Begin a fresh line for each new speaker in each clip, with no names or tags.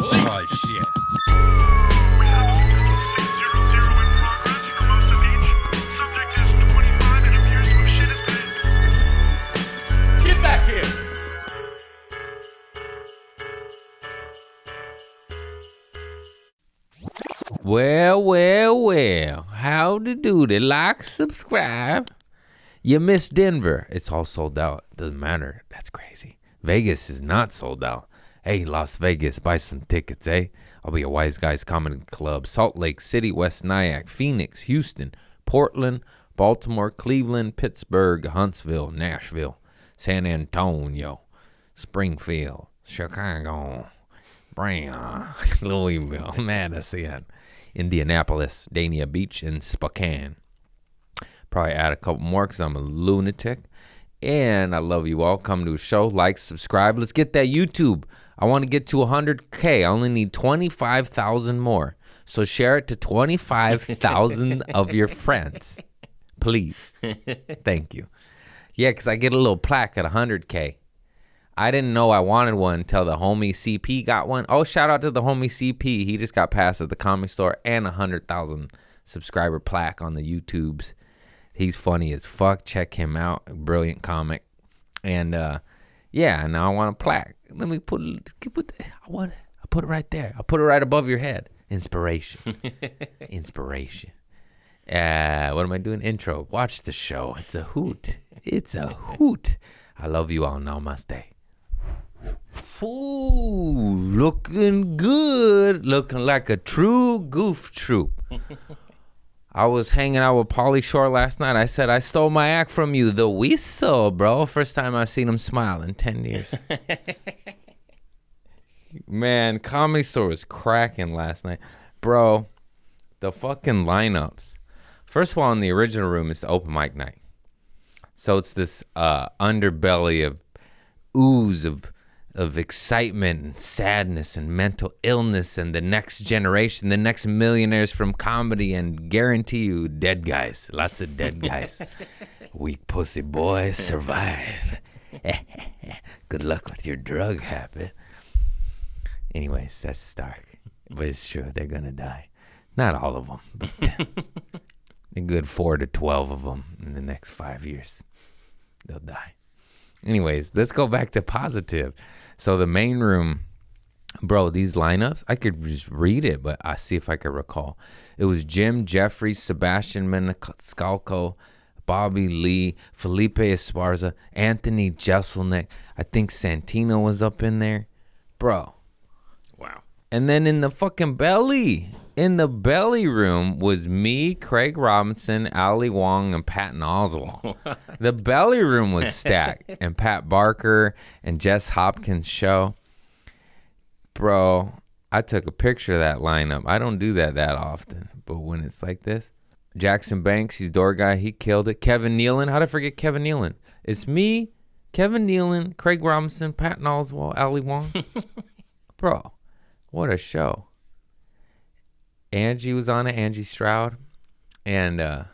Oh, shit.
We have a Hotel 600 in progress for Hermosa Beach. Subject is 25 and appears to have shit his pants.
Get back here. Well. How to do the like, subscribe. You missed Denver. It's all sold out. Doesn't matter. That's crazy. Vegas is not sold out. Hey, Las Vegas, buy some tickets, eh? I'll be a Wise Guys Comedy Club. Salt Lake City, West Nyack, Phoenix, Houston, Portland, Baltimore, Cleveland, Pittsburgh, Huntsville, Nashville, San Antonio, Springfield, Chicago, Brown, Louisville, Madison, Indianapolis, Dania Beach, and Spokane. Probably add a couple more because I'm a lunatic. And I love you all. Come to a show, like, subscribe. Let's get that YouTube. I want to get to 100K. I only need 25,000 more. So share it to 25,000 of your friends. Please. Thank you. Yeah, because I get a little plaque at 100K. I didn't know I wanted one until the homie CP got one. Oh, shout out to the homie CP. He just got passed at the Comedy Store and 100,000 subscriber plaque on the YouTubes. He's funny as fuck. Check him out. Brilliant comic. And yeah, now I want a plaque. Let me put it right there. I'll put it right above your head. Inspiration. Inspiration. What am I doing? Intro. Watch the show. It's a hoot. It's a hoot. I love you all. Namaste. Ooh, looking good. Looking like a true goof troop. I was hanging out with Pauly Shore last night. I said, I stole my act from you. The whistle, bro. First time I've seen him smile in 10 years. Man, Comedy Store was cracking last night. Bro, the fucking lineups. First of all, in the original room, it's the open mic night. So it's this underbelly of ooze of excitement and sadness and mental illness and the next generation, the next millionaires from comedy, and guarantee you dead guys. Lots of dead guys. Weak pussy boys survive. Good luck with your drug habit. Anyways, that's dark. But it's true. They're going to die. Not all of them, but a good 4 to 12 of them in the next 5 years. They'll die. Anyways, let's go back to positive. So the main room, bro, these lineups, I could just read it, but I see if I could recall. It was Jim Jeffries, Sebastian Maniscalco, Bobby Lee, Felipe Esparza, Anthony Jeselnik. I think Santino was up in there. Bro.
Wow.
And then in the fucking belly room was me, Craig Robinson, Ali Wong, and Patton Oswalt. The belly room was stacked. And Pat Barker and Jess Hopkins' show. Bro, I took a picture of that lineup. I don't do that often. But when it's like this. Jackson Banks, he's door guy. He killed it. Kevin Nealon. How'd I forget Kevin Nealon? It's me, Kevin Nealon, Craig Robinson, Patton Oswalt, Ali Wong. Bro, what a show. Angie was on it, Angie Stroud, and it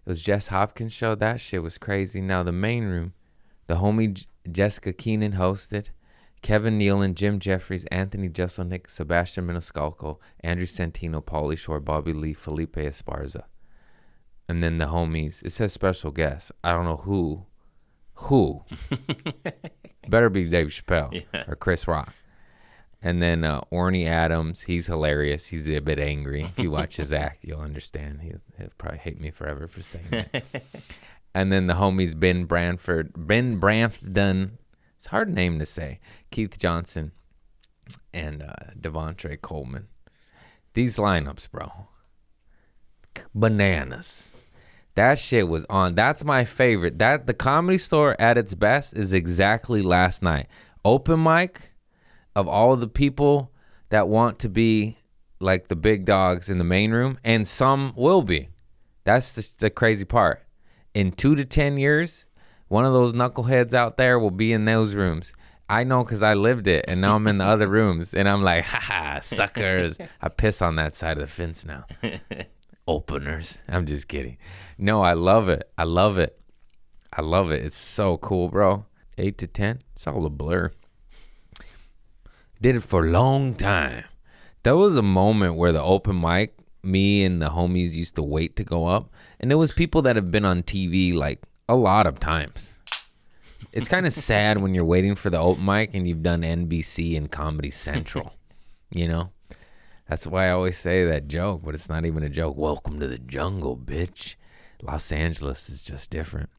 was Jess Hopkins' show. That shit was crazy. Now the main room, the homie Jessica Keenan hosted, Kevin Nealon, Jim Jeffries, Anthony Jeselnik, Sebastian Maniscalco, Andrew Santino, Pauly Shore, Bobby Lee, Felipe Esparza, and then the homies. It says special guest. I don't know who. Better be Dave Chappelle or Chris Rock. And then Orny Adams, he's hilarious. He's a bit angry. If you watch his act, you'll understand. He'll probably hate me forever for saying that. And then the homies Ben Brampton. It's a hard name to say. Keith Johnson and Devontre Coleman. These lineups, bro. Bananas. That shit was on. That's my favorite. That the Comedy Store at its best is exactly last night. Open mic. Of all of the people that want to be like the big dogs in the main room, and some will be. That's the crazy part. In 2 to 10 years, one of those knuckleheads out there will be in those rooms. I know because I lived it, and now I'm in the other rooms, and I'm like, ha, suckers. I piss on that side of the fence now. Openers. I'm just kidding. No, I love it. I love it. It's so cool, bro. 8 to 10, it's all a blur. Did it for a long time. There was a moment where the open mic, me and the homies used to wait to go up. And there was people that have been on TV like a lot of times. It's kind of sad when you're waiting for the open mic and you've done NBC and Comedy Central, you know? That's why I always say that joke, but it's not even a joke. Welcome to the jungle, bitch. Los Angeles is just different.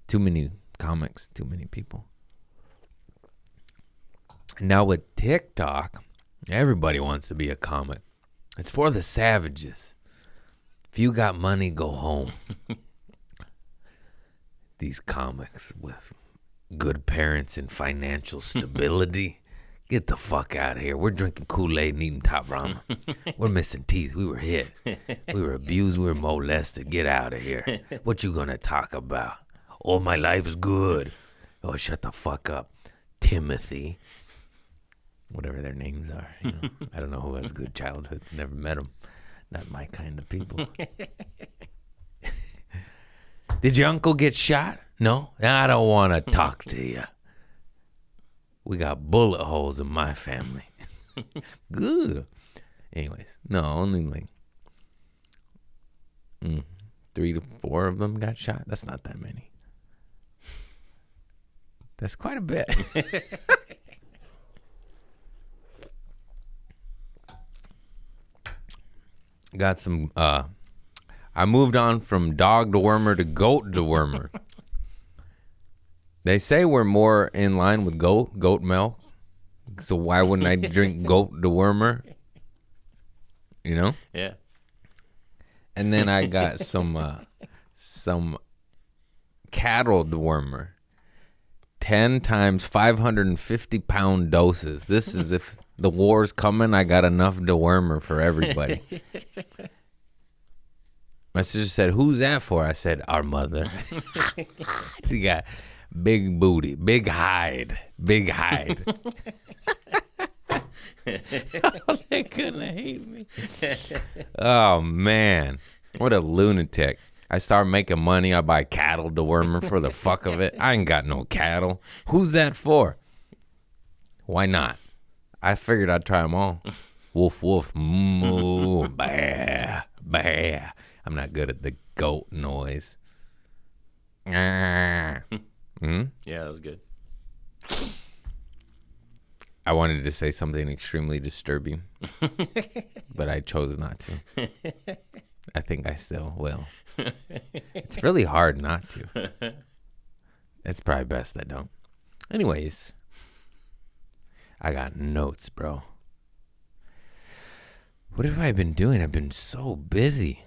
Too many comics, too many people. Now with TikTok, everybody wants to be a comic. It's for the savages. If you got money, go home. These comics with good parents and financial stability, get the fuck out of here. We're drinking Kool-Aid and eating Top Ramen. We're missing teeth. We were hit. We were abused. We were molested. Get out of here. What you gonna talk about? Oh, my life's good. Oh, shut the fuck up. Timothy. Whatever their names are. You know? I don't know who has good childhoods. Never met them. Not my kind of people. Did your uncle get shot? No? I don't want to talk to you. We got bullet holes in my family. Good. Anyways, no, only like 3 to 4 of them got shot. That's not that many. That's quite a bit. Got some, I moved on from dog dewormer to goat dewormer. They say we're more in line with goat milk. So why wouldn't I drink goat dewormer? You know?
Yeah.
And then I got some cattle dewormer. 10 times 550-pound doses. This is if the war's coming, I got enough dewormer for everybody. My sister said, who's that for? I said, our mother. She got big booty, big hide. Oh, they couldn't hate me. Oh, man. What a lunatic. I start making money. I buy cattle dewormer for the fuck of it. I ain't got no cattle. Who's that for? Why not? I figured I'd try them all. Woof, woof, moo, bah, bah. I'm not good at the goat noise.
Yeah, that was good.
I wanted to say something extremely disturbing, but I chose not to. I think I still will. It's really hard not to. It's probably best I don't. Anyways, I got notes, bro. What have I been doing? I've been so busy.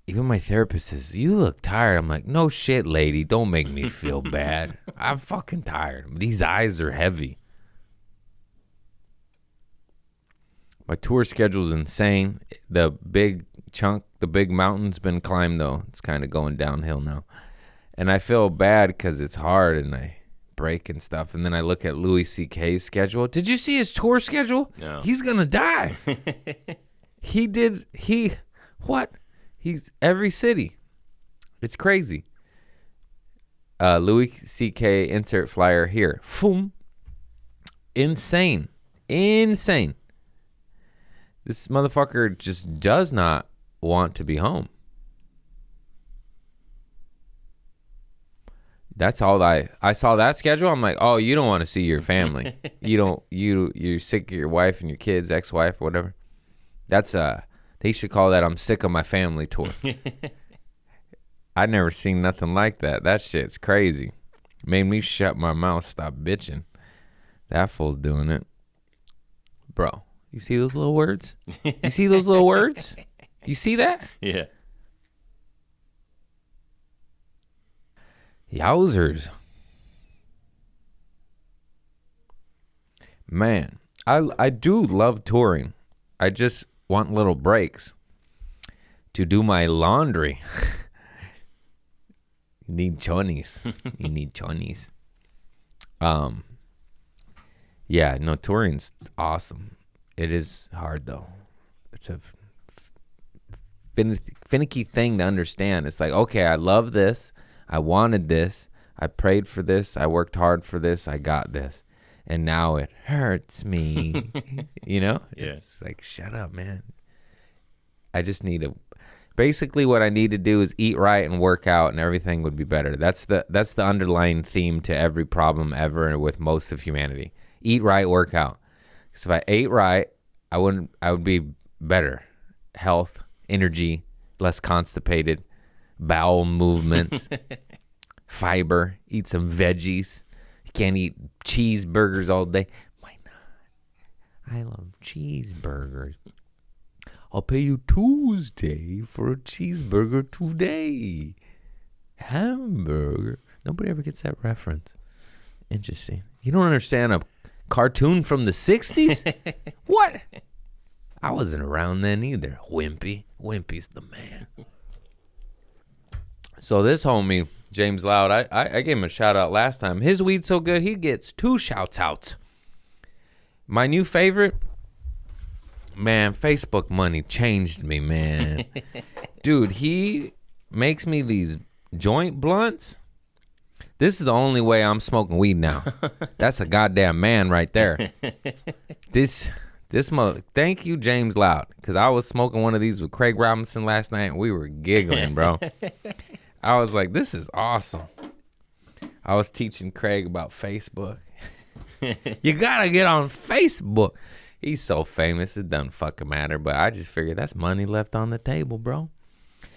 Even my therapist says, you look tired. I'm like, no shit, lady. Don't make me feel bad. I'm fucking tired. These eyes are heavy. My tour schedule's insane. The big chunk, the big mountain's been climbed, though. It's kind of going downhill now. And I feel bad because it's hard and I break and stuff. And then I look at Louis C.K.'s schedule. Did you see his tour schedule?
No.
He's going to die. He's every city. It's crazy. Louis C.K. insert flyer here. Foom. Insane. This motherfucker just does not want to be home. That's all I saw that schedule. I'm like, oh, you don't want to see your family. You're sick of your wife and your kids, ex-wife or whatever. That's they should call that I'm sick of my family tour. I never seen nothing like that. That shit's crazy. Made me shut my mouth, stop bitching. That fool's doing it. Bro, you see those little words? You see those little words? You see that?
Yeah.
Yowzers. Man, I do love touring. I just want little breaks to do my laundry. You need chonies. Yeah, no, touring's awesome. It is hard, though. It's a finicky thing to understand. It's like, okay, I love this. I wanted this. I prayed for this. I worked hard for this. I got this. and now it hurts me. You know?
Yeah.
It's like, shut up, man. I just need to. Basically, what I need to do is eat right and work out, and everything would be better. That's the underlying theme to every problem ever with most of humanity. Eat right, work out. Because if I ate right, I would be better. Health, energy, less constipated, bowel movements, fiber. Eat some veggies. You can't eat cheeseburgers all day. Why not? I love cheeseburgers. I'll pay you Tuesday for a cheeseburger today. Hamburger. Nobody ever gets that reference. Interesting. You don't understand a cartoon from the 60s? What? I wasn't around then either. Wimpy. Wimpy's the man. So this homie, James Loud, I gave him a shout out last time. His weed's so good, he gets 2 shouts outs. My new favorite... Man, Facebook money changed me, man. Dude, he makes me these joint blunts. This is the only way I'm smoking weed now. That's a goddamn man right there. This thank you, James Loud, because I was smoking one of these with Craig Robinson last night, and we were giggling, bro. I was like, this is awesome. I was teaching Craig about Facebook. You gotta get on Facebook. He's so famous, it doesn't fucking matter. But I just figured that's money left on the table, bro.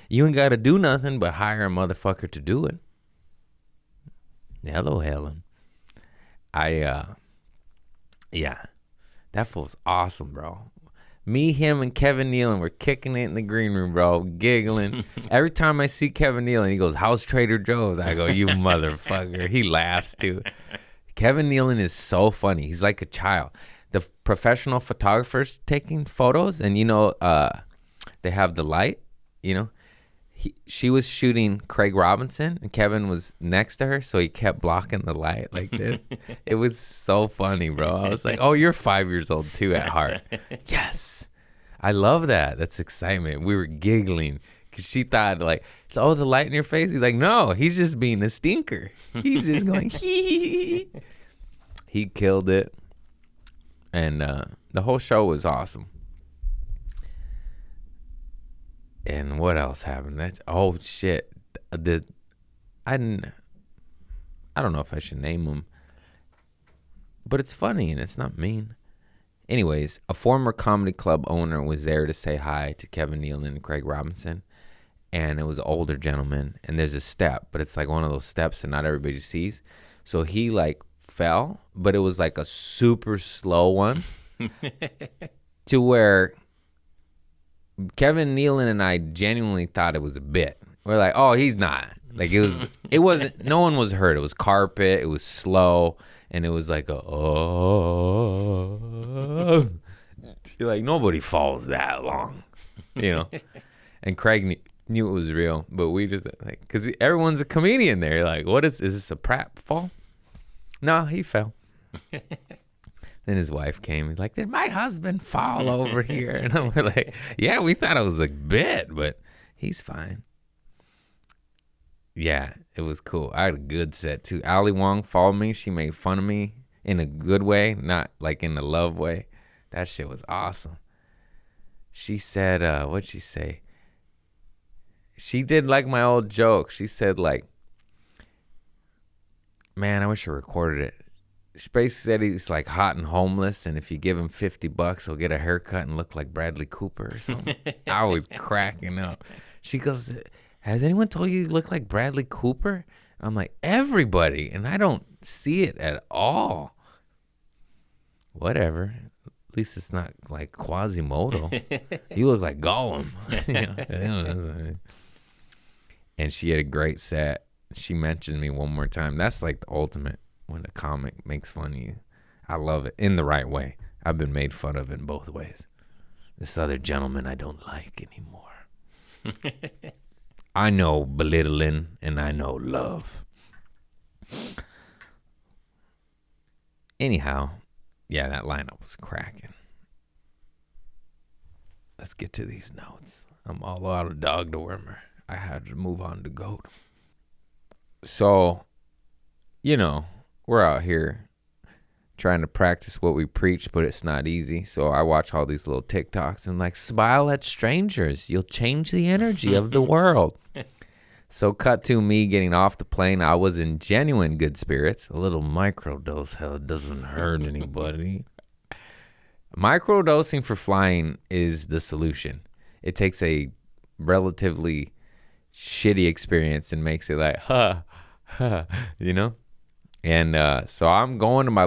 You ain't got to do nothing but hire a motherfucker to do it. Hello, Helen. Yeah, that fool's awesome, bro. Me, him, and Kevin Nealon were kicking it in the green room, bro, giggling. Every time I see Kevin Nealon, he goes, "How's Trader Joe's?" I go, "You motherfucker." He laughs, too. Kevin Nealon is so funny. He's like a child. The professional photographers taking photos, and they have the light, she was shooting Craig Robinson, and Kevin was next to her, so he kept blocking the light like this. It was so funny, bro. I was like, oh, you're 5 years old too at heart. Yes. I love that. That's excitement. We were giggling because she thought like, oh, the light in your face? He's like, no, he's just being a stinker. He's just going, hee. He killed it. And the whole show was awesome. And what else happened? Oh shit! I don't know if I should name them, but it's funny and it's not mean. Anyways, a former comedy club owner was there to say hi to Kevin Nealon and Craig Robinson, and it was an older gentleman. And there's a step, but it's like one of those steps that not everybody sees. So he like fell, but it was like a super slow one to where Kevin Nealon and I genuinely thought it was a bit. We're like, oh, he's not. Like it wasn't, no one was hurt. It was carpet, it was slow, and it was like oh. You're like, nobody falls that long, And Craig knew it was real, but we just like, because everyone's a comedian there. You're like, is this a prat fall? No, he fell. Then his wife came. He's like, did my husband fall over here? And we're like, yeah, we thought it was a bit, but he's fine. Yeah, it was cool. I had a good set, too. Ali Wong followed me. She made fun of me in a good way, not like in a love way. That shit was awesome. She said, what'd she say? She did like my old joke. She said, like, man, I wish I recorded it. She basically said he's like hot and homeless, and if you give him $50, he'll get a haircut and look like Bradley Cooper or something. I was cracking up. She goes, has anyone told you look like Bradley Cooper? I'm like, everybody, and I don't see it at all. Whatever. At least it's not like Quasimodo. You look like Gollum. And she had a great set. She mentioned me one more time. That's like the ultimate when a comic makes fun of you. I love it in the right way. I've been made fun of in both ways. This other gentleman I don't like anymore. I know belittling and I know love. Anyhow, yeah, that lineup was cracking. Let's get to these notes. I'm all out of dog dewormer. I had to move on to goat. So, we're out here trying to practice what we preach, but it's not easy. So I watch all these little TikToks and like, smile at strangers. You'll change the energy of the world. So cut to me getting off the plane. I was in genuine good spirits. A little microdose, hell, it doesn't hurt anybody. Microdosing for flying is the solution. It takes a relatively shitty experience and makes it like, you know? And so I'm going to my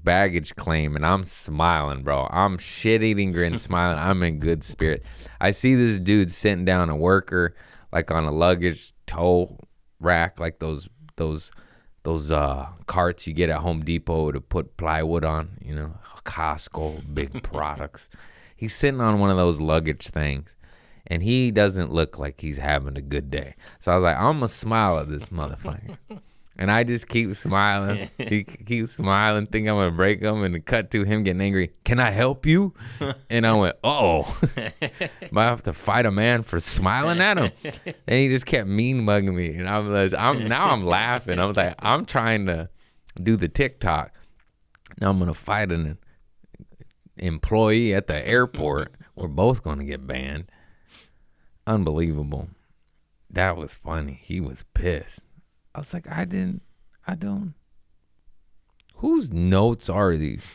baggage claim, and I'm smiling, bro. I'm shit-eating grin, smiling. I'm in good spirit. I see this dude sitting down, a worker, like on a luggage tow rack, like those carts you get at Home Depot to put plywood on, you know, Costco, big products. He's sitting on one of those luggage things, and he doesn't look like he's having a good day. So I was like, I'm going to smile at this motherfucker. And I just keep smiling. He keeps smiling, think I'm going to break him, and cut to him getting angry. Can I help you? And I went, uh-oh. Might have to fight a man for smiling at him. And he just kept mean mugging me. And I'm laughing. I was like, I'm trying to do the TikTok. Now I'm going to fight an employee at the airport. We're both going to get banned. Unbelievable. That was funny. He was pissed. I was like, I don't. Whose notes are these?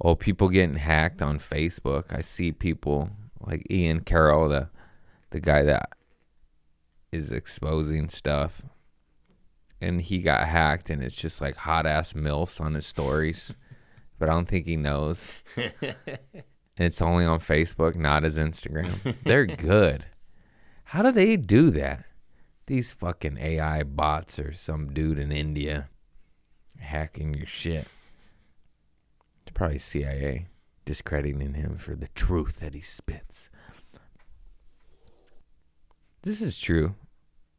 Oh, people getting hacked on Facebook. I see people like Ian Carroll, the guy that is exposing stuff. And he got hacked, and it's just like hot ass MILFs on his stories. But I don't think he knows. And it's only on Facebook, not his Instagram. They're good. How do they do that? These fucking AI bots or some dude in India hacking your shit. It's probably CIA discrediting him for the truth that he spits. This is true.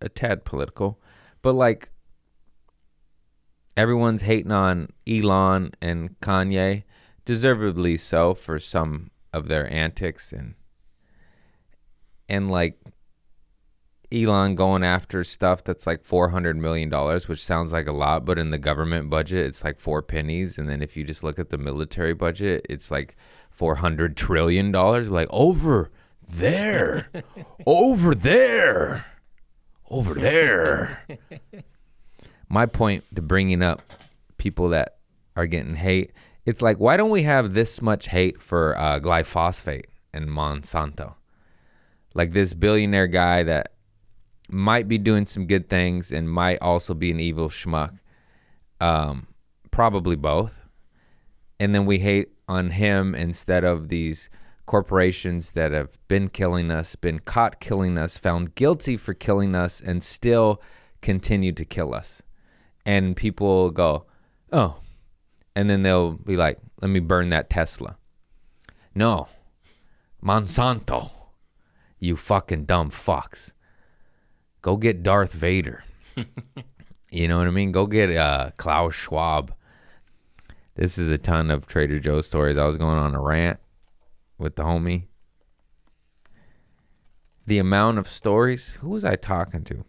A tad political. But like, everyone's hating on Elon and Kanye. Deservedly so for some of their antics. And like, Elon going after stuff that's like $400 million, which sounds like a lot, but in the government budget, it's like 4 pennies. And then if you just look at the military budget, it's like $400 trillion. Like, over there, over there, over there. My point to bringing up people that are getting hate, it's like, why don't we have this much hate for glyphosate and Monsanto? Like this billionaire guy that might be doing some good things and might also be an evil schmuck. Probably both. And then we hate on him instead of these corporations that have been killing us, been caught killing us, found guilty for killing us, and still continue to kill us. And people go, oh. And then they'll be like, let me burn that Tesla. No. Monsanto. You fucking dumb fucks. Go get Darth Vader. You know what I mean? Go get Klaus Schwab. This is a ton of Trader Joe's stories. I was going on a rant with the homie. The amount of stories. Who was I talking to?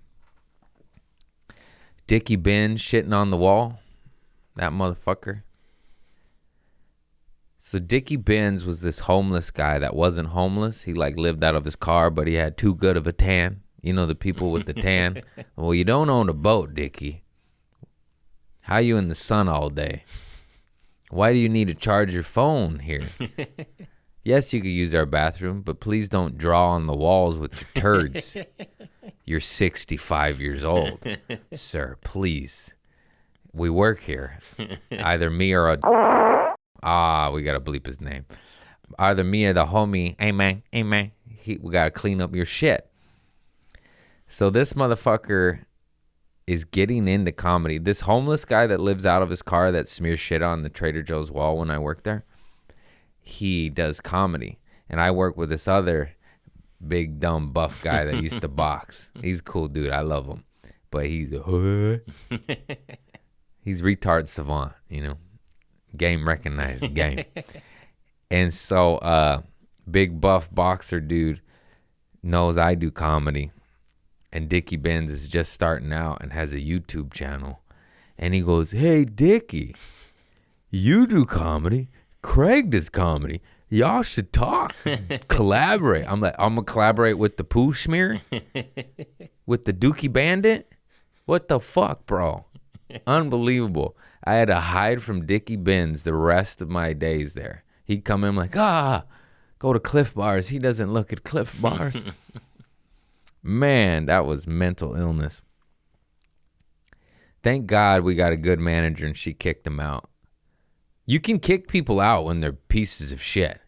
Dickie Ben shitting on the wall. That motherfucker. So Dickie Benz was this homeless guy that wasn't homeless. He like lived out of his car, but he had too good of a tan. You know, the people with the tan. Well, you don't own a boat, Dickie. How you in the sun all day? Why do you need to charge your phone here? Yes, you could use our bathroom, but please don't draw on the walls with your turds. You're 65 years old. Sir, please. We work here. Either me or we got to bleep his name. Either me or the homie, hey man, we got to clean up your shit. So this motherfucker is getting into comedy. This homeless guy that lives out of his car that smears shit on the Trader Joe's wall when I work there, he does comedy. And I work with this other big, dumb, buff guy that used to box. He's a cool dude. I love him. But he's retard savant, you know. Game recognized game. And so big, buff boxer dude knows I do comedy. and Dickie Benz is just starting out and has a YouTube channel. And he goes, "Hey, Dickie, you do comedy. Craig does comedy. Y'all should talk, collaborate." I'm like, I'm going to collaborate with the Pooh Schmear? With the Dookie Bandit? What the fuck, bro? Unbelievable. I had to hide from Dickie Benz the rest of my days there. He'd come in like, go to Cliff Bars. He doesn't look at Cliff Bars. Man, that was mental illness. Thank God we got a good manager and she kicked him out. You can kick people out when they're pieces of shit.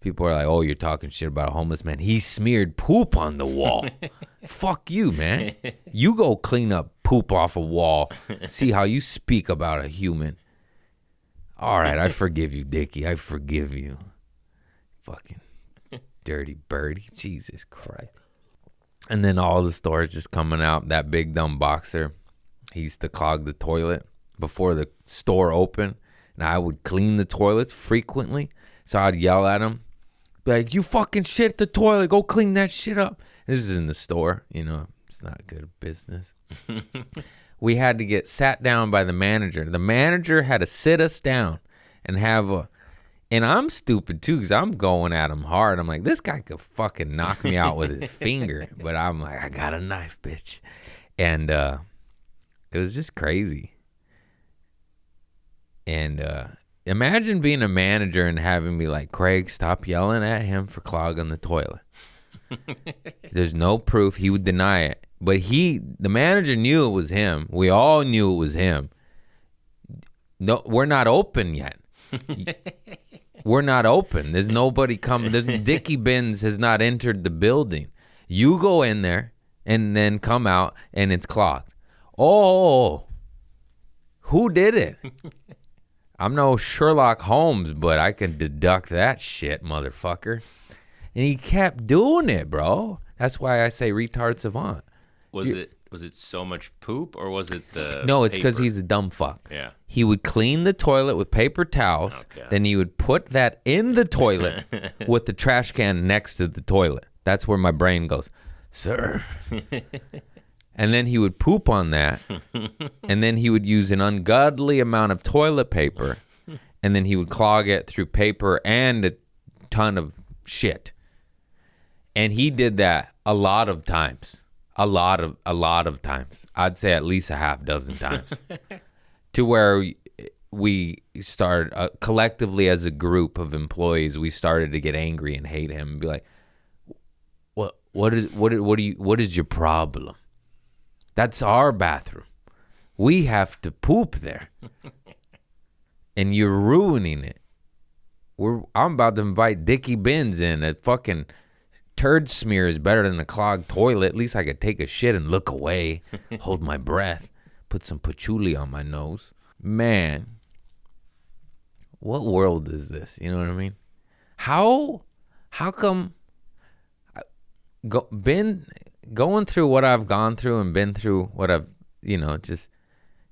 People are like, "Oh, you're talking shit about a homeless man. He smeared poop on the wall." Fuck you, man. You go clean up poop off a wall. See how you speak about a human. All right, I forgive you, Dickie. I forgive you. Fucking dirty birdie. Jesus Christ. And then all the stories just coming out. That big dumb boxer, he used to clog the toilet before the store opened. And I would clean the toilets frequently. So I'd yell at him. Be like, "You fucking shit the toilet. Go clean that shit up." This is in the store. You know, it's not good business. We had to get sat down by the manager. The manager had to sit us down and have a... And I'm stupid, too, because I'm going at him hard. I'm like, this guy could fucking knock me out with his finger. But I'm like, I got a knife, bitch. And it was just crazy. And imagine being a manager and having me like, "Craig, stop yelling at him for clogging the toilet." There's no proof. He would deny it. But the manager knew it was him. We all knew it was him. No, we're not open yet. We're not open. There's nobody coming. Dickie Benz has not entered the building. You go in there and then come out and it's clogged. Oh, who did it? I'm no Sherlock Holmes, but I can deduct that shit, motherfucker. And he kept doing it, bro. That's why I say retard savant.
Was it so much poop or was it the
No, it's because
paper?
he's a dumb fuck.
Yeah.
He would clean the toilet with paper towels.
Okay.
Then he would put that in the toilet with the trash can next to the toilet. That's where my brain goes, "Sir." And then he would poop on that. And then he would use an ungodly amount of toilet paper. And then he would clog it through paper and a ton of shit. And he did that a lot of times. A lot of times. I'd say at least a half dozen times. To where we started, collectively as a group of employees, we started to get angry and hate him and be like, what is your problem? That's our bathroom. We have to poop there. And you're ruining it. I'm about to invite Dickie Benz in. A fucking turd smear is better than a clogged toilet. At least I could take a shit and look away, hold my breath, put some patchouli on my nose. Man, what world is this? You know what I mean? How come going through what I've gone through and been through what I've,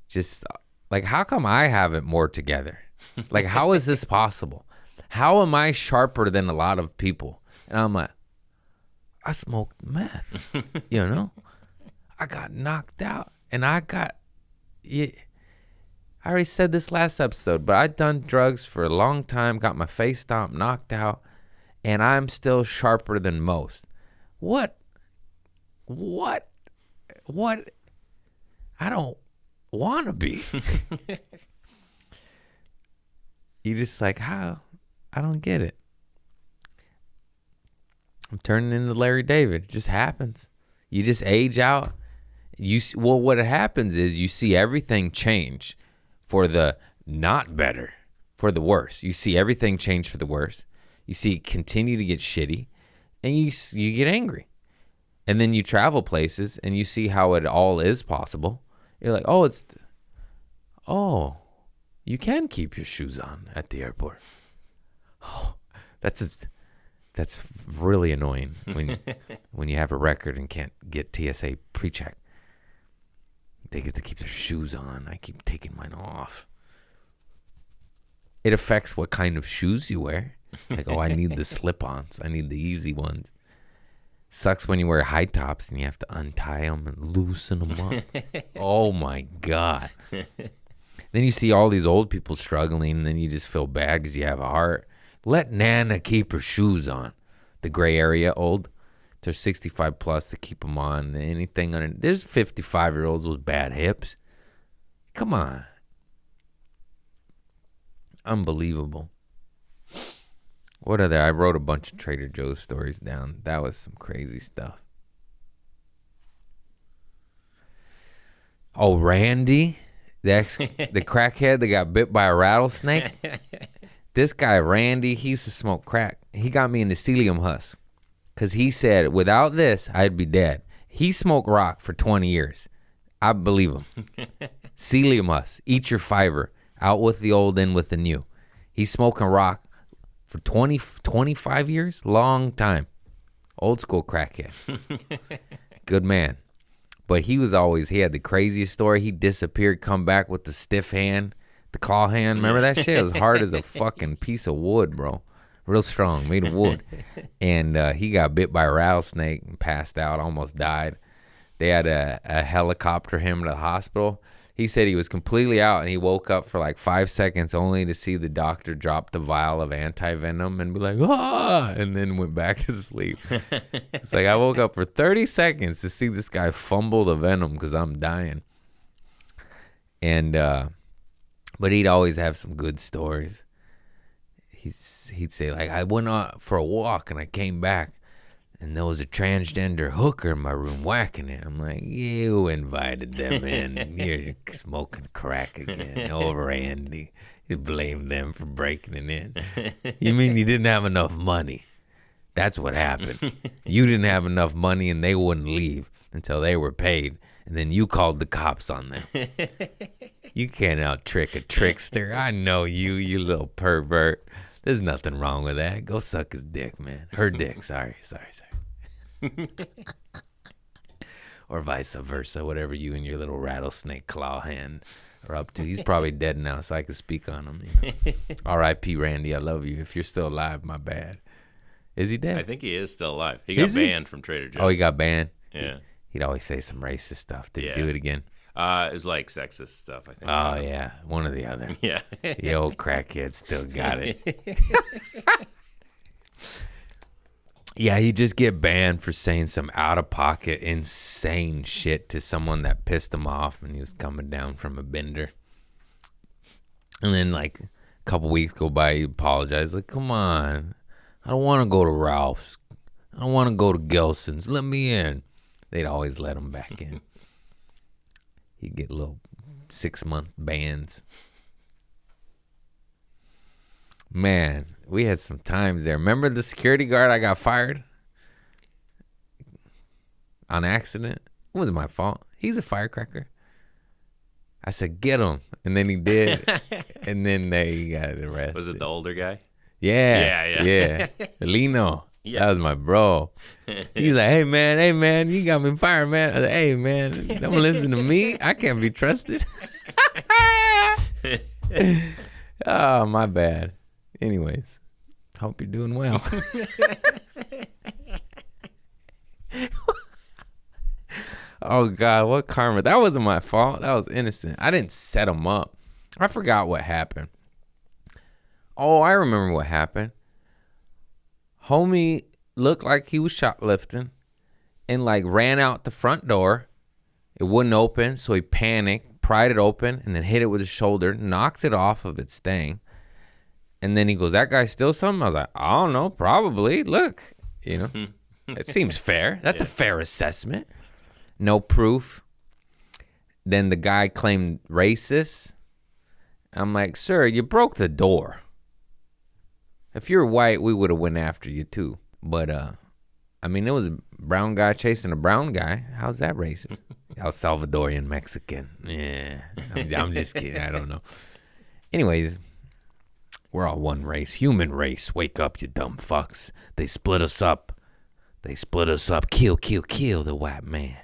just like, how come I have it more together? Like, how is this possible? How am I sharper than a lot of people? And I'm like, I smoked meth, I got knocked out and I already said this last episode, but I'd done drugs for a long time, got my face stomped, knocked out, and I'm still sharper than most. What? I don't want to be. You just like, how? I don't get it. I'm turning into Larry David. It just happens. You just age out. What happens is you see everything change for the not better, for the worse. You see everything change for the worse. You see it continue to get shitty, and you get angry. And then you travel places, and you see how it all is possible. You're like, you can keep your shoes on at the airport. Oh, that's really annoying when you have a record and can't get TSA pre-check. They get to keep their shoes on. I keep taking mine off. It affects what kind of shoes you wear. Like, I need the slip-ons. I need the easy ones. Sucks when you wear high tops and you have to untie them and loosen them up. Oh my God. Then you see all these old people struggling, and then you just feel bad because you have a heart. Let Nana keep her shoes on. The gray area old. They're 65 plus to keep them on. Anything under. There's 55-year-olds with bad hips. Come on. Unbelievable. What other? I wrote a bunch of Trader Joe's stories down. That was some crazy stuff. Oh, Randy, the crackhead that got bit by a rattlesnake. This guy, Randy, he used to smoke crack. He got me into psyllium husk because he said, without this, I'd be dead. He smoked rock for 20 years. I believe him. Psyllium husk, eat your fiber. Out with the old, in with the new. He's smoking rock for 25 years. Long time. Old school crackhead. Good man. But he had the craziest story. He disappeared, come back with the stiff hand, the claw hand. Remember that shit? It was hard as a fucking piece of wood, bro. Real strong, made of wood. And he got bit by a rattlesnake and passed out, almost died. They had a helicopter him to the hospital. He said he was completely out, and he woke up for like 5 seconds only to see the doctor drop the vial of anti-venom and be like, ah, and then went back to sleep. It's like, I woke up for 30 seconds to see this guy fumble the venom because I'm dying. And, but he'd always have some good stories. He'd say, like, I went out for a walk and I came back, and there was a transgender hooker in my room whacking it. I'm like, you invited them in. You're smoking crack again. Oh, Randy. You blame them for breaking it in. You mean you didn't have enough money? That's what happened. You didn't have enough money, and they wouldn't leave until they were paid. And then you called the cops on them. You can't out-trick a trickster. I know you, you little pervert. There's nothing wrong with that. Go suck his dick, man. Her dick. Sorry. Or vice versa, whatever you and your little rattlesnake claw hand are up to. He's probably dead now, so I can speak on him. You know? R.I.P. Randy, I love you. If you're still alive, my bad. Is he dead?
I think he is still alive. He got banned from Trader Joe's.
Oh, he got banned?
Yeah.
He'd always say some racist stuff. Did he do it again?
It was like sexist stuff, I think.
Oh, yeah. One or the other.
Yeah.
The old crackhead still got it. Yeah, you just get banned for saying some out-of-pocket, insane shit to someone that pissed him off, and he was coming down from a bender. And then, like, a couple weeks go by, he apologized. Like, come on. I don't want to go to Ralph's. I don't want to go to Gelson's. Let me in. They'd always let him back in. He'd get little 6-month bans. Man, we had some times there. Remember the security guard I got fired? On accident? It wasn't my fault. He's a firecracker. I said, get him. And then he did. And then they got arrested.
Was it the older guy?
Yeah. Lino. Yeah. That was my bro. He's like, hey, man, you got me fired, man. I was like, hey, man, don't listen to me. I can't be trusted. Oh, my bad. Anyways, hope you're doing well. Oh, God, what karma. That wasn't my fault. That was innocent. I didn't set him up. I forgot what happened. Oh, I remember what happened. Homie looked like he was shoplifting and like ran out the front door. It wouldn't open, so he panicked, pried it open, and then hit it with his shoulder, knocked it off of its thing. And then he goes, that guy steal something? I was like, I don't know, probably. Look, you know, it seems fair. That's a fair assessment. No proof. Then the guy claimed racist. I'm like, sir, you broke the door. If you're white, we would have went after you too. But, I mean, it was a brown guy chasing a brown guy. How's that racist? El Salvadorian Mexican. Yeah, I'm just kidding. I don't know. Anyways, we're all one race. Human race. Wake up, you dumb fucks. They split us up. Kill the white man.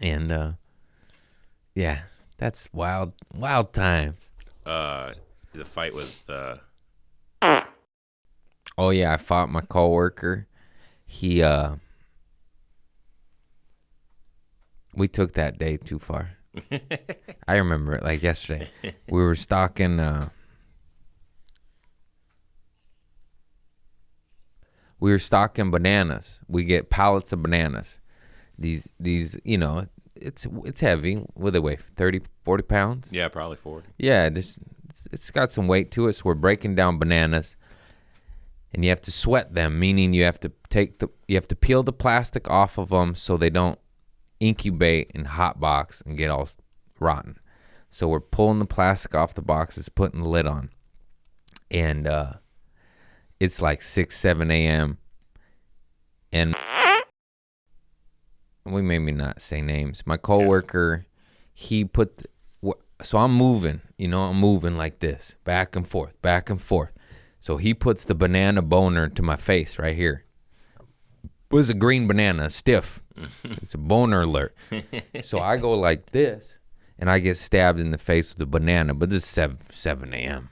And, yeah, that's wild times.
The fight with
Oh yeah, I fought my coworker. He we took that day too far. I remember it like yesterday. We were stocking bananas. We get pallets of bananas. These it's heavy. What do they weigh? 30, 40 pounds?
Yeah, probably 40.
Yeah, it's got some weight to it. So we're breaking down bananas. And you have to sweat them, meaning you have to peel the plastic off of them so they don't incubate in hot box and get all rotten. So we're pulling the plastic off the boxes, putting the lid on. And it's like 6, 7 a.m. And we maybe not say names. My coworker, so I'm moving, I'm moving like this, back and forth, back and forth. So he puts the banana boner to my face right here. It was a green banana, stiff. It's a boner alert. So I go like this, and I get stabbed in the face with a banana. But this is 7 a.m.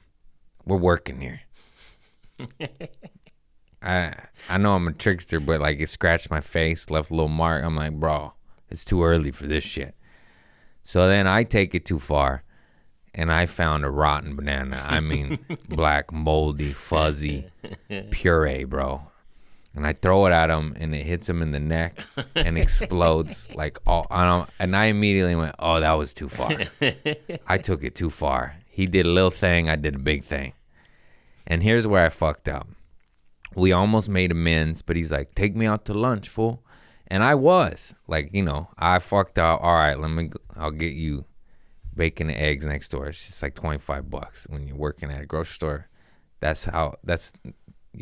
We're working here. I know I'm a trickster, but like it scratched my face, left a little mark. I'm like, bro, it's too early for this shit. So then I take it too far. And I found a rotten banana. I mean, black, moldy, fuzzy, puree, bro. And I throw it at him, and it hits him in the neck and explodes like all. And I immediately went, "Oh, that was too far. I took it too far." He did a little thing, I did a big thing. And here's where I fucked up. We almost made amends, but he's like, "Take me out to lunch, fool." And I was like, I fucked up. All right, I'll get you bacon and eggs next door. It's just like $25 when you're working at a grocery store.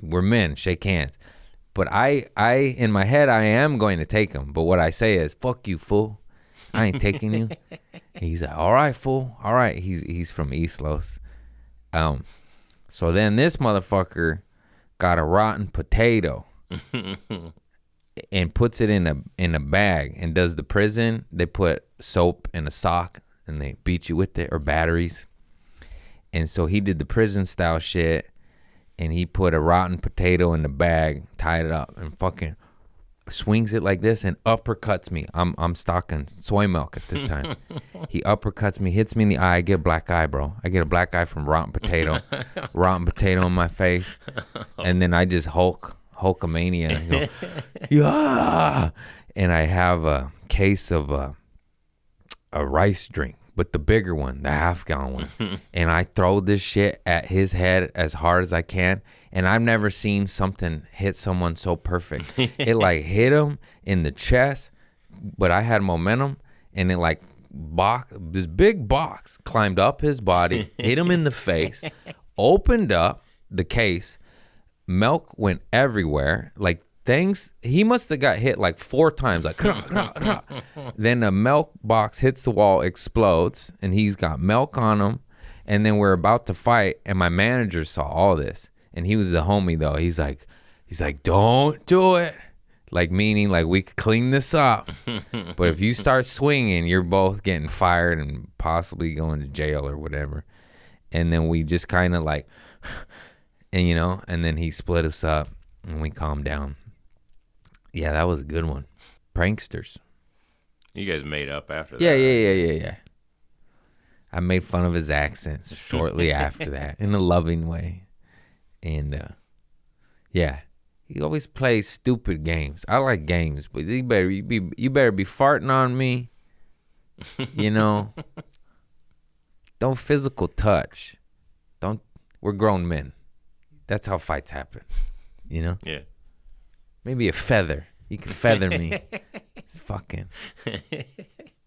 We're men, shake hands. But I in my head, I am going to take him. But what I say is, fuck you, fool. I ain't taking you. He's like, all right, fool. All right. He's from East Los. So then this motherfucker got a rotten potato and puts it in a bag and does the prison. They put soap in a sock and they beat you with it, or batteries. And so he did the prison style shit, and he put a rotten potato in the bag, tied it up, and fucking swings it like this and uppercuts me. I'm stocking soy milk at this time. He uppercuts me, hits me in the eye. I get a black eye, bro. I get a black eye from rotten potato in my face. And then I just Hulkamania and go, yeah. And I have a case of a rice drink, but the bigger one, the half-gallon one. And I throw this shit at his head as hard as I can. And I've never seen something hit someone so perfect. It like hit him in the chest, but I had momentum, and it like this big box climbed up his body, hit him in the face, opened up the case. Milk went everywhere, like things. He must have got hit like 4 times, like then the milk box hits the wall, explodes, and he's got milk on him. And then we're about to fight, and my manager saw all this, and he was the homie though. He's like, don't do it, like meaning like we could clean this up, but if you start swinging, you're both getting fired and possibly going to jail or whatever. And then we just kind of like, and and then he split us up, and we calmed down. Yeah, that was a good one. Pranksters.
You guys made up after that.
Yeah. I made fun of his accents shortly after that in a loving way. And, yeah, he always plays stupid games. I like games, but you better be farting on me. Don't physical touch. We're grown men. That's how fights happen,
Yeah.
Maybe a feather. You can feather me. It's fucking.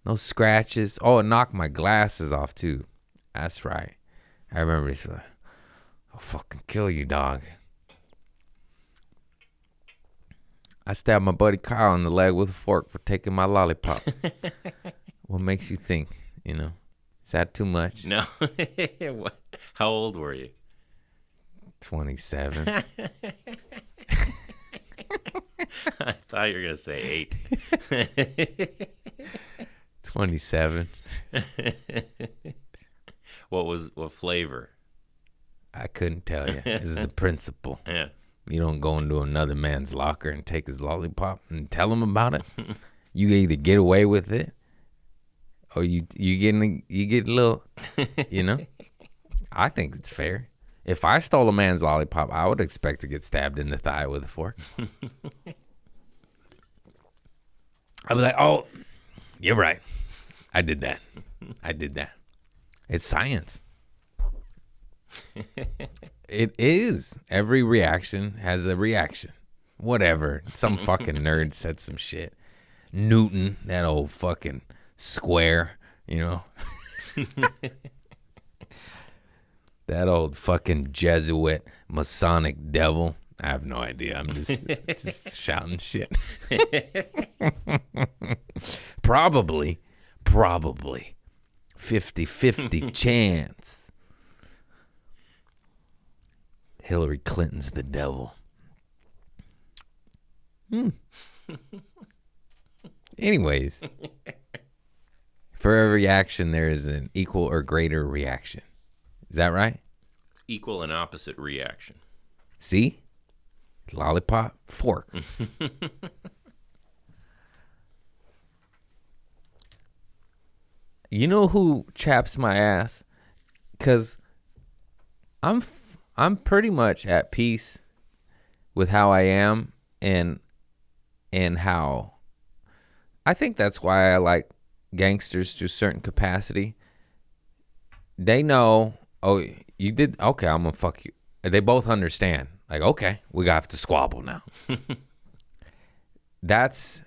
No scratches. Oh, it knocked my glasses off too. That's right. I remember this. I'll fucking kill you, dog. I stabbed my buddy Kyle in the leg with a fork for taking my lollipop. What makes you think, Is that too much?
No. How old were you?
27.
I thought you were going to say 8.
27.
What flavor?
I couldn't tell you. This is the principle.
Yeah.
You don't go into another man's locker and take his lollipop and tell him about it. You either get away with it, or you get a little, you know. I think it's fair. If I stole a man's lollipop, I would expect to get stabbed in the thigh with a fork. I'd be like, oh, you're right. I did that. It's science. It is. Every reaction has a reaction. Whatever. Some fucking nerd said some shit. Newton, that old fucking square, you know. That old fucking Jesuit Masonic devil. I have no idea. I'm just shouting shit. Probably 50-50 chance. Hillary Clinton's the devil. Anyways, for every action, there is an equal or greater reaction. Is that right?
Equal and opposite reaction.
See? Lollipop, fork. You know who chaps my ass? Because I'm pretty much at peace with how I am and how I think that's why I like gangsters to a certain capacity. They know, oh, you did, okay, I'm gonna fuck you. They both understand. Like, okay, we have to squabble now. That's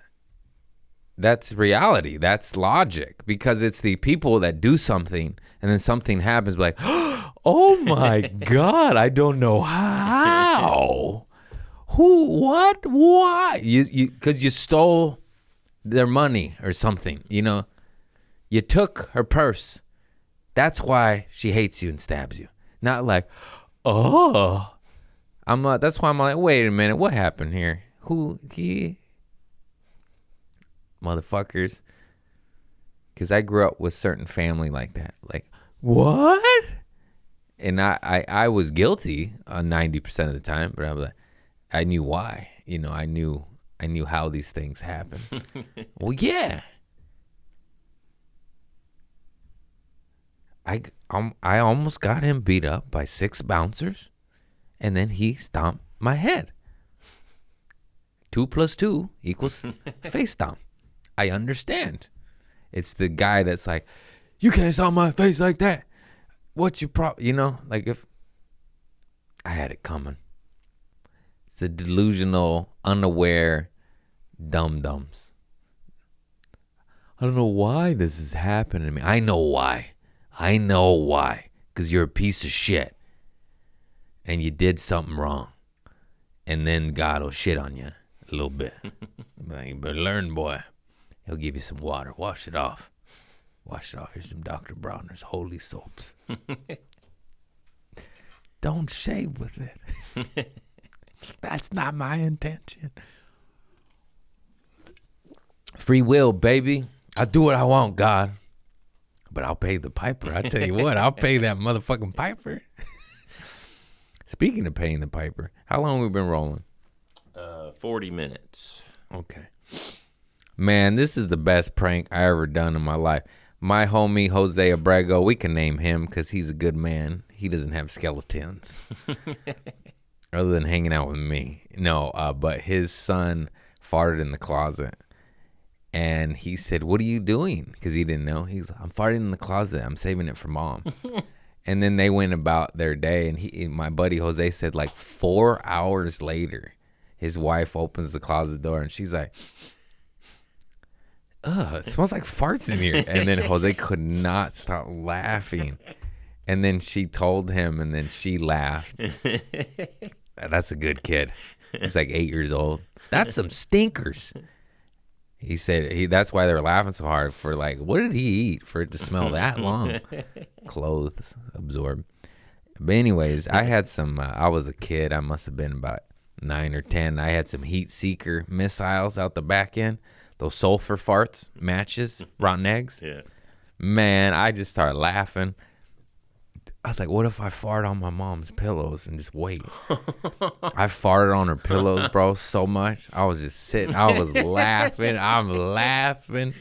reality. That's logic, because it's the people that do something and then something happens like, oh my God, I don't know how. Who, what, why? Because you stole their money or something, you know. You took her purse. That's why she hates you and stabs you. Not like, oh. That's why I'm like, wait a minute, what happened here? Motherfuckers. Because I grew up with certain family like that. Like, what? And I was guilty 90% of the time, but I was like, I knew why. You know, I knew how these things happen. Well, yeah. I almost got him beat up by 6 bouncers, and then he stomped my head. 2 + 2 = face stomp. I understand. It's the guy that's like, you can't stomp my face like that. What's your problem? You know, like, if I had it coming. It's the delusional, unaware dum-dums. I don't know why this is happening to me. I know why. Because you're a piece of shit. And you did something wrong. And then God will shit on you a little bit. Like, you better learn, boy. He'll give you some water. Wash it off. Here's some Dr. Bronner's holy soaps. Don't shave with it. That's not my intention. Free will, baby. I do what I want, God. But I'll pay the piper. I tell you what, I'll pay that motherfucking piper. Speaking of paying the piper, how long have we been rolling?
40 minutes.
Okay. Man, this is the best prank I ever done in my life. My homie, Jose Abrego, we can name him because he's a good man. He doesn't have skeletons. Other than hanging out with me. No, but his son farted in the closet. And he said, what are you doing? Because he didn't know. He's like, I'm farting in the closet. I'm saving it for mom. And then they went about their day. And my buddy Jose said, like 4 hours later, his wife opens the closet door. And she's like, ugh, it smells like farts in here. And then Jose could not stop laughing. And then she told him, and then she laughed. That's a good kid. He's like 8 years old. That's some stinkers. He said that's why they were laughing so hard, for like, what did he eat for it to smell that long? Clothes absorbed. But anyways, I had some, I was a kid. I must have been about 9 or 10. I had some heat seeker missiles out the back end. Those sulfur farts, matches, rotten eggs.
Yeah.
Man, I just started laughing. I was like, what if I fart on my mom's pillows and just wait? I farted on her pillows, bro, so much. I was just sitting. I was laughing. I'm laughing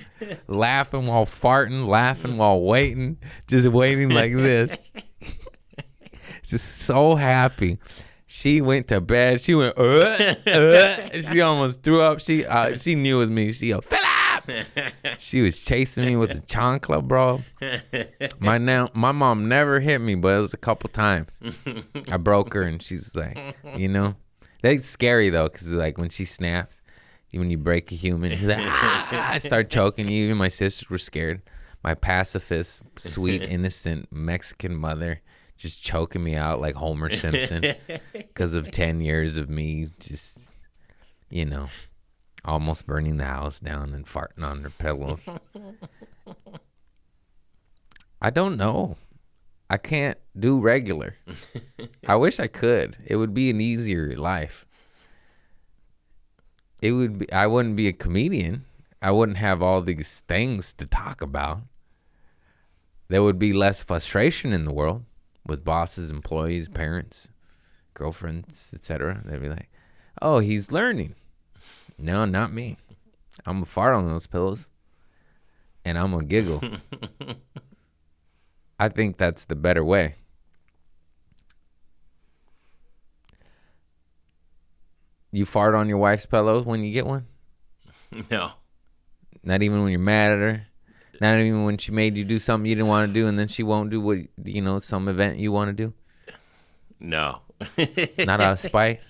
while farting, laughing while waiting, just waiting like this. Just so happy. She went to bed. She went, she almost threw up. She knew it was me. She go, Philip! She was chasing me with the chancla, bro. My mom never hit me, but it was a couple times. I broke her, and she's like, you know. That's scary, though, because like when she snaps, when you break a human, she's like, I start choking you. Even my sisters were scared. My pacifist, sweet, innocent Mexican mother just choking me out like Homer Simpson because of 10 years of me just, you know, almost burning the house down and farting on their pillows. I don't know. I can't do regular. I wish I could. It would be an easier life. It would be. I wouldn't be a comedian. I wouldn't have all these things to talk about. There would be less frustration in the world with bosses, employees, parents, girlfriends, etc. They'd be like, oh, he's learning. No, not me. I'm going to fart on those pillows, and I'm going to giggle. I think that's the better way. You fart on your wife's pillows when you get one?
No.
Not even when you're mad at her? Not even when she made you do something you didn't want to do, and then she won't do what, you know, some event you want to do?
No.
Not out of spite?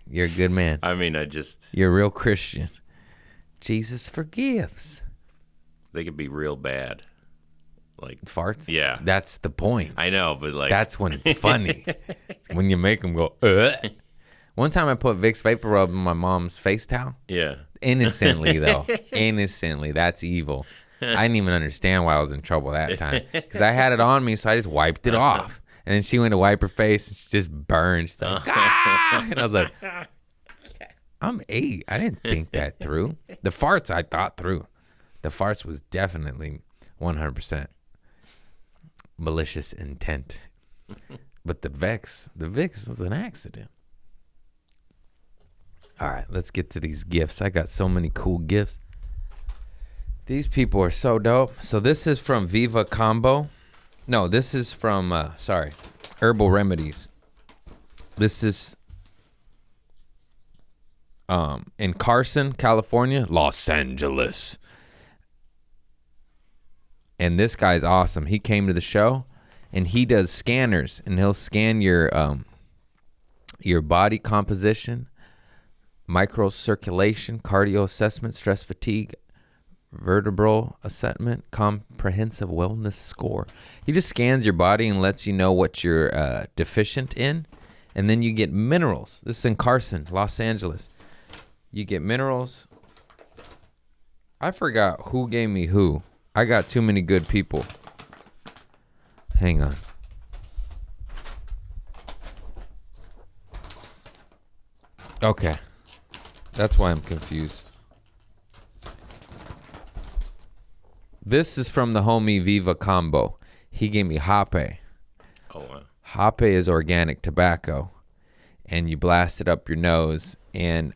You're a good man.
I mean,
You're a real Christian. Jesus forgives.
They could be real bad. Like
farts?
Yeah.
That's the point.
I know, but like.
That's when it's funny. When you make them go, One time I put Vicks Vapor Rub in my mom's face towel.
Yeah.
Innocently, though. Innocently. That's evil. I didn't even understand why I was in trouble that time. Because I had it on me, so I just wiped it off. And then she went to wipe her face, and she just burned. She's like, ah! And I was like, I'm 8. I didn't think that through. The farts I thought through. The farts was definitely 100% malicious intent. But the Vicks was an accident. All right, let's get to these gifts. I got so many cool gifts. These people are so dope. So this is from Viva Kambo. No, this is from, Herbal Remedies. This is in Carson, California, Los Angeles. And this guy's awesome. He came to the show, and he does scanners, and he'll scan your body composition, microcirculation, cardio assessment, stress fatigue, vertebral assessment, comprehensive wellness score. He just scans your body and lets you know what you're deficient in, and then you get minerals. This is in Carson, Los Angeles. You get minerals. I forgot who gave me who. I got too many good people. Hang on. Okay. That's why I'm confused. This is from the homie Viva Kambo. He gave me Hape.
Oh, wow.
Hape is organic tobacco, and you blast it up your nose, and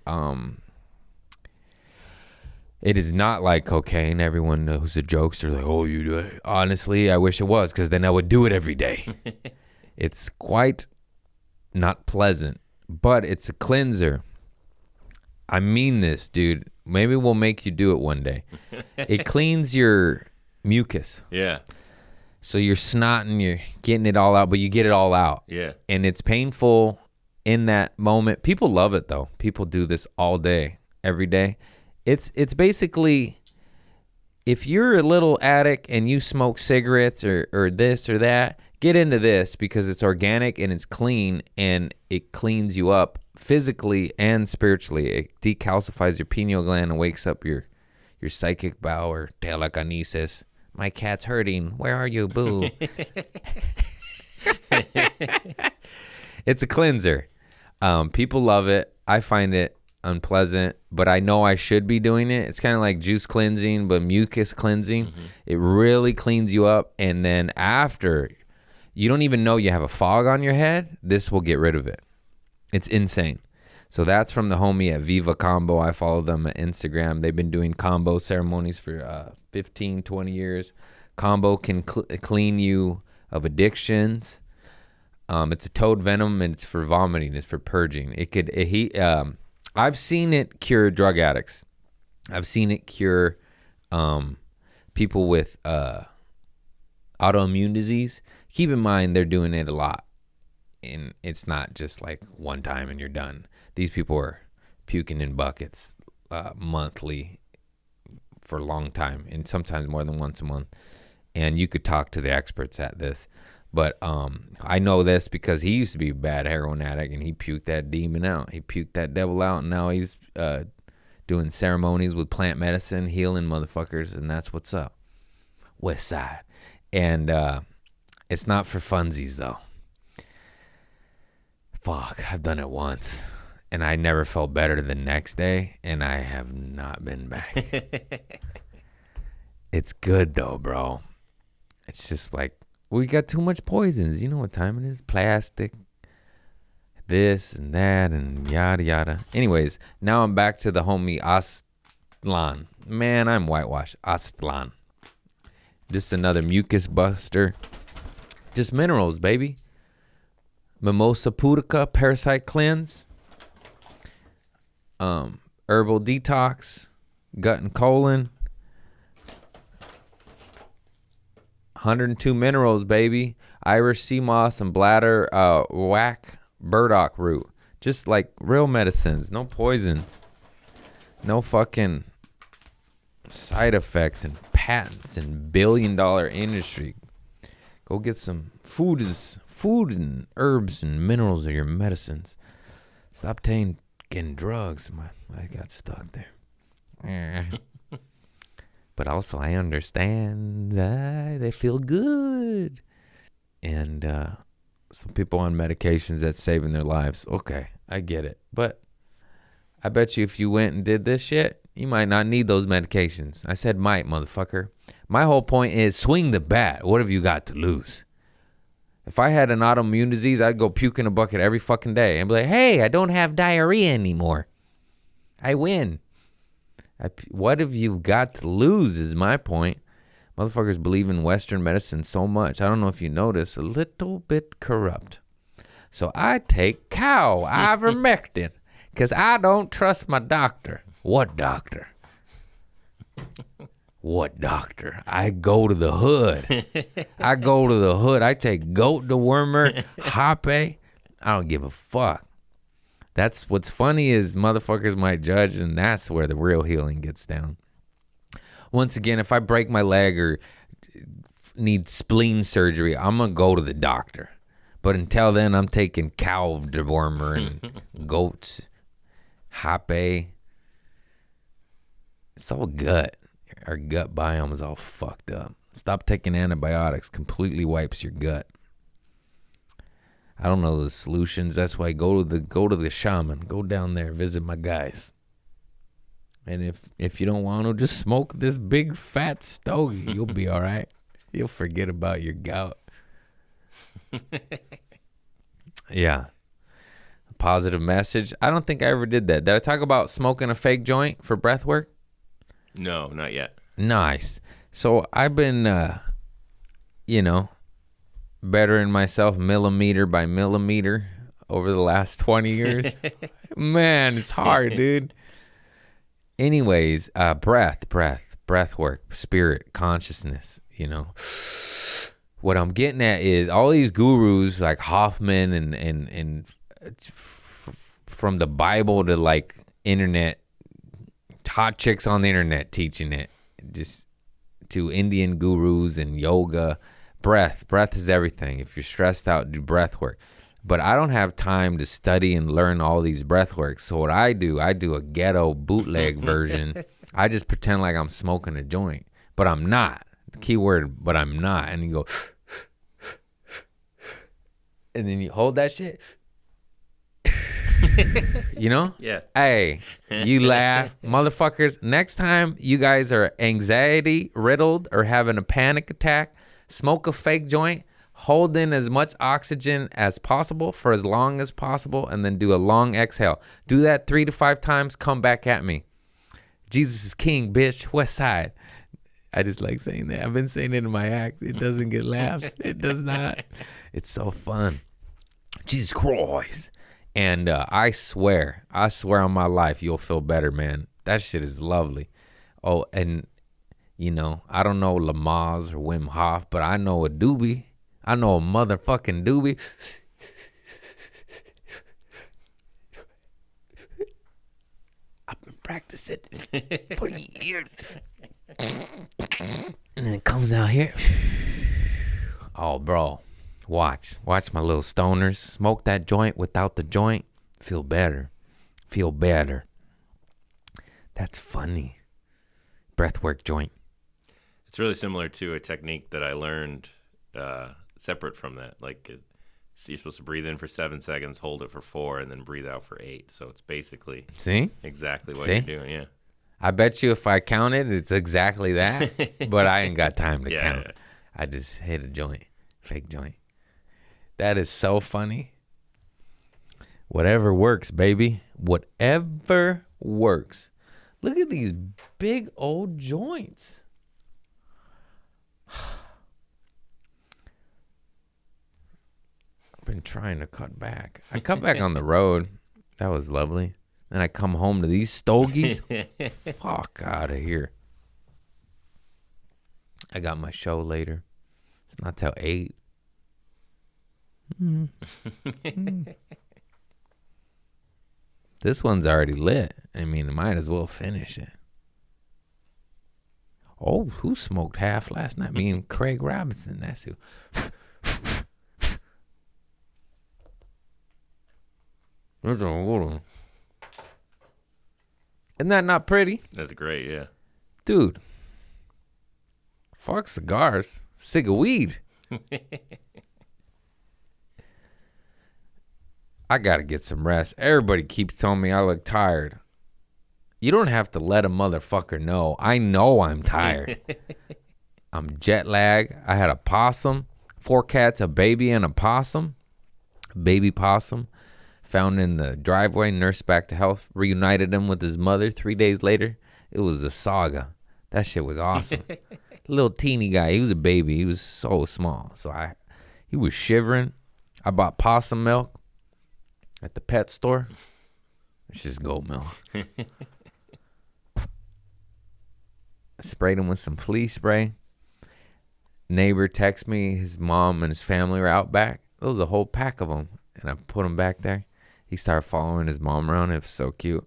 it is not like cocaine. Everyone knows the jokes. They're like, oh, you do it. Honestly, I wish it was, because then I would do it every day. It's quite not pleasant, but it's a cleanser. I mean this, dude. Maybe we'll make you do it one day. It cleans your mucus.
Yeah.
So you're snotting, you're getting it all out, but you get it all out.
Yeah.
And it's painful in that moment. People love it, though. People do this all day, every day. It's basically, if you're a little addict and you smoke cigarettes or this or that, get into this because it's organic and it's clean and it cleans you up physically and spiritually. It decalcifies your pineal gland and wakes up your psychic bow or telekinesis. My cat's hurting. Where are you, boo? It's a cleanser. People love it. I find it unpleasant, but I know I should be doing it. It's kind of like juice cleansing, but mucus cleansing. Mm-hmm. It really cleans you up, and then after You don't even know you have a fog on your head. This will get rid of it. It's insane. So that's from the homie at Viva Kambo. I follow them at Instagram. They've been doing combo ceremonies for 15, 20 years. Combo can clean you of addictions. It's a toad venom, and it's for vomiting. It's for purging. I've seen it cure drug addicts. I've seen it cure people with autoimmune disease. Keep in mind, they're doing it a lot. And it's not just like one time and you're done. These people are puking in buckets monthly for a long time, and sometimes more than once a month. And you could talk to the experts at this. But I know this because he used to be a bad heroin addict, and he puked that demon out. He puked that devil out, and now he's doing ceremonies with plant medicine, healing motherfuckers, and that's what's up. West Side. And it's not for funsies, though. Fuck, I've done it once, and I never felt better the next day, and I have not been back. It's good, though, bro. It's just like, we got too much poisons. You know what time it is? Plastic, this and that, and yada, yada. Anyways, now I'm back to the homie Aslan. Man, I'm whitewashed. Aslan. Just another mucus buster. Just minerals, baby. Mimosa pudica, parasite cleanse. Herbal detox. Gut and colon. 102 minerals, baby. Irish sea moss and bladder whack burdock root. Just like real medicines. No poisons. No fucking side effects and patents and billion-dollar industry. Go get some food and herbs and minerals are your medicines. Stop getting drugs. I got stuck there. But also I understand that they feel good. And some people on medications that's saving their lives. Okay, I get it. But I bet you if you went and did this shit, you might not need those medications. I said might, motherfucker. My whole point is swing the bat. What have you got to lose? If I had an autoimmune disease, I'd go puke in a bucket every fucking day and be like, hey, I don't have diarrhea anymore. I win. What have you got to lose is my point. Motherfuckers believe in Western medicine so much. I don't know if you notice, a little bit corrupt. So I take cow ivermectin because I don't trust my doctor. What doctor? What doctor? I go to the hood. I take goat dewormer, Hoppe. I don't give a fuck. That's what's funny is motherfuckers might judge, and that's where the real healing gets down. Once again, if I break my leg or need spleen surgery, I'm going to go to the doctor. But until then, I'm taking cow dewormer and goats, Hoppe. It's all gut. Our gut biome is all fucked up. Stop taking antibiotics. Completely wipes your gut. I don't know the solutions. That's why go to the shaman. Go down there, visit my guys. And if you don't want to, just smoke this big fat stogie. You'll be all right. You'll forget about your gout. Yeah. Positive message. I don't think I ever did that. Did I talk about smoking a fake joint for breath work?
No, not yet.
Nice. So I've been, bettering myself millimeter by millimeter over the last 20 years. Man, it's hard, dude. Anyways, breath work, spirit, consciousness, What I'm getting at is all these gurus like Hoffman and from the Bible to like internet, hot chicks on the internet teaching it, just to Indian gurus and yoga. Breath is everything. If you're stressed out, do breath work. But I don't have time to study and learn all these breath works. So what I do a ghetto bootleg version. I just pretend like I'm smoking a joint, but I'm not. Keyword, but I'm not. And you go, and then you hold that shit.
Yeah.
Hey, you laugh. Motherfuckers, next time you guys are anxiety riddled or having a panic attack, smoke a fake joint, Hold in as much oxygen as possible for as long as possible, and then do a long exhale. Do that 3 to 5 times. Come back at me. Jesus is king, bitch. West side. I just like saying that. I've been saying it in my act. It doesn't get laughs. It does not. It's so fun. Jesus Christ. And I swear on my life, you'll feel better, man. That shit is lovely. Oh, and, you know, I don't know Lamaze or Wim Hof, but I know a doobie. I know a motherfucking doobie. I've been practicing for years. And then it comes out here. Oh, bro. Watch my little stoners. Smoke that joint without the joint. Feel better. That's funny. Breathwork joint.
It's really similar to a technique that I learned separate from that. Like, you're supposed to breathe in for 7 seconds, hold it for 4, and then breathe out for 8. So it's basically exactly what you're doing. Yeah.
I bet you if I counted, it's exactly that. But I ain't got time to count. Yeah. I just hit a joint, fake joint. That is so funny. Whatever works, baby. Whatever works. Look at these big old joints. I've been trying to cut back. I cut back on the road. That was lovely. Then I come home to these stogies. Fuck out of here. I got my show later. It's not till 8. This one's already lit. I mean, I might as well finish it. Oh, who smoked half last night? Me and Craig Robinson. That's who. Isn't that not pretty?
That's great, yeah.
Dude. Fuck cigars. Cig of weed. I gotta get some rest. Everybody keeps telling me I look tired. You don't have to let a motherfucker know. I know I'm tired. I'm jet lagged. I had a possum, 4 cats, a baby, and a possum. Baby possum found in the driveway, nursed back to health, reunited him with his mother 3 days later. It was a saga. That shit was awesome. Little teeny guy. He was a baby. He was so small. He was shivering. I bought possum milk at the pet store. It's just goat milk. I sprayed him with some flea spray. Neighbor texted me his mom and his family were out back. There was a whole pack of them. And I put him back there. He started following his mom around. It was so cute.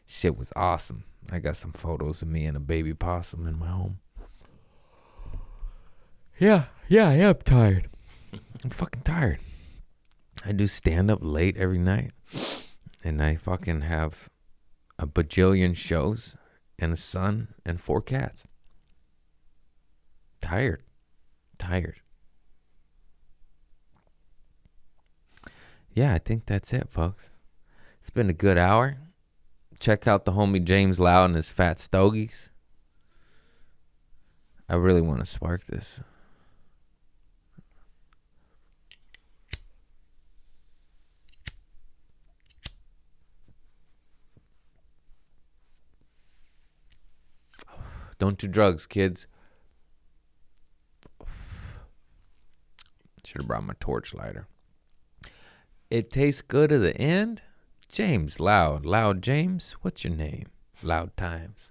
Shit was awesome. I got some photos of me and a baby possum in my home. Yeah, I am tired. I'm fucking tired. I do stand-up late every night. And I fucking have a bajillion shows and a son and 4 cats. Tired. Yeah, I think that's it, folks. It's been a good hour. Check out the homie James Loud and his fat stogies. I really want to spark this. Don't do drugs, kids. Should have brought my torch lighter. It tastes good at the end. James Loud. Loud James? What's your name? Loud Times.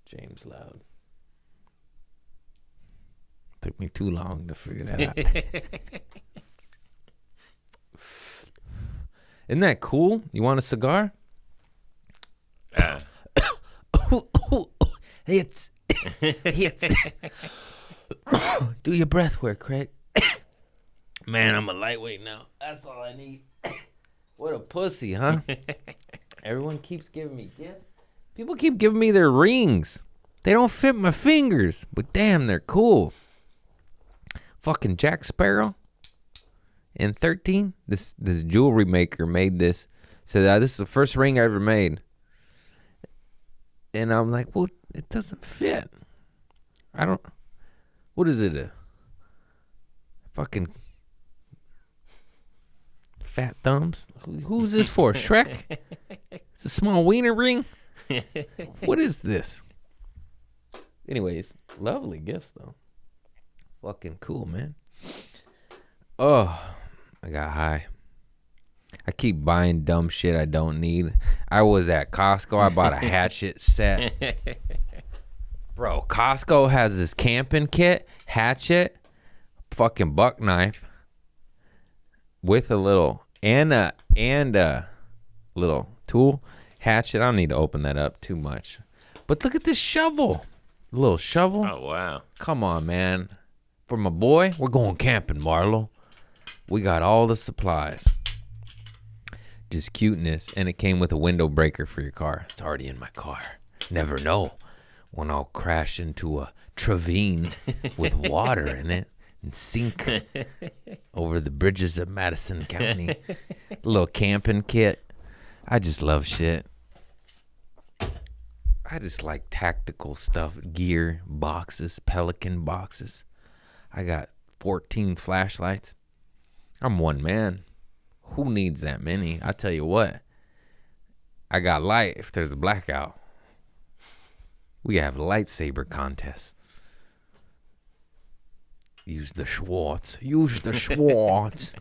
James Loud. Took me too long to figure that out. Isn't that cool? You want a cigar? It's do your breath work, Craig. Man, I'm a lightweight now. That's all I need. What a pussy, huh? Everyone keeps giving me gifts. People keep giving me their rings. They don't fit my fingers, but damn, they're cool. Fucking Jack Sparrow in 13. This jewelry maker made this. Said this is the first ring I ever made. And I'm like, well, it doesn't fit. What is it? Fucking fat thumbs. Who's this for? Shrek? It's a small wiener ring? What is this? Anyways, lovely gifts though. Fucking cool, man. Oh, I got high. I keep buying dumb shit I don't need. I was at Costco. I bought a hatchet set. Bro, Costco has this camping kit, hatchet, fucking buck knife with a little and a little tool. Hatchet. I don't need to open that up too much. But look at this shovel. A little shovel.
Oh, wow.
Come on, man. For my boy, we're going camping, Marlo. We got all the supplies. Just cuteness. And it came with a window breaker for your car. It's already in my car. Never know when I'll crash into a ravine with water in it and sink over the bridges of Madison County. A little camping kit. I just love shit. I just like tactical stuff. Gear, boxes, Pelican boxes. I got 14 flashlights. I'm one man. Who needs that many? I tell you what. I got light if there's a blackout. We have a lightsaber contest. Use the Schwartz. Use the Schwartz.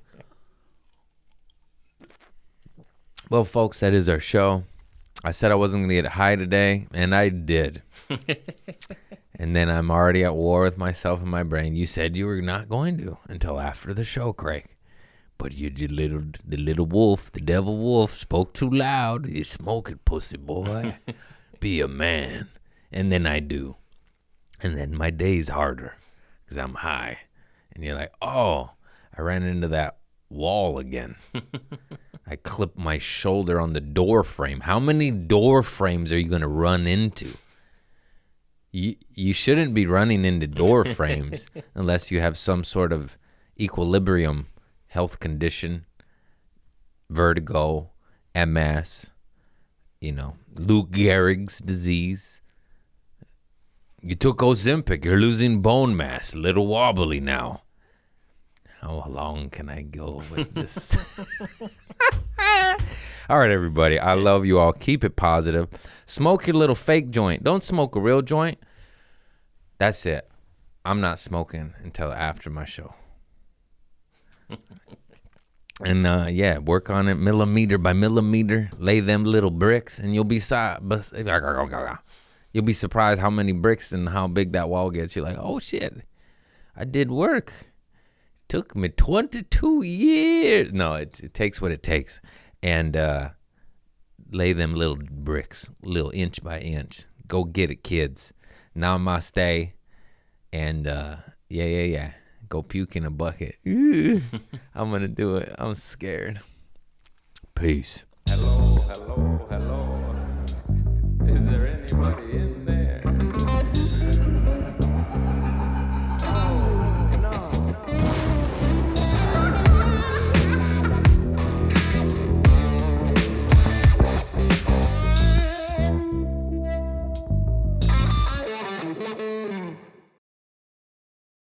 Well, folks, that is our show. I said I wasn't going to get high today, and I did. And then I'm already at war with myself and my brain. You said you were not going to until after the show, Craig. But the little wolf, the devil wolf, spoke too loud. You smoking, pussy boy. Be a man. And then I do. And then my day's harder because I'm high. And you're like, oh, I ran into that wall again. I clipped my shoulder on the door frame. How many door frames are you going to run into? You shouldn't be running into door frames unless you have some sort of equilibrium health condition, vertigo, MS, Lou Gehrig's disease. You took Ozempic. You're losing bone mass. A little wobbly now. How long can I go with this? All right, everybody. I love you all. Keep it positive. Smoke your little fake joint. Don't smoke a real joint. That's it. I'm not smoking until after my show. And, work on it millimeter by millimeter. Lay them little bricks, and you'll be you'll be surprised how many bricks and how big that wall gets. You're like, oh, shit. I did work. Took me 22 years. No, it takes what it takes. And lay them little bricks, little inch by inch. Go get it, kids. Namaste. And, go puke in a bucket. I'm going to do it. I'm scared. Peace. Hello. Is there anybody in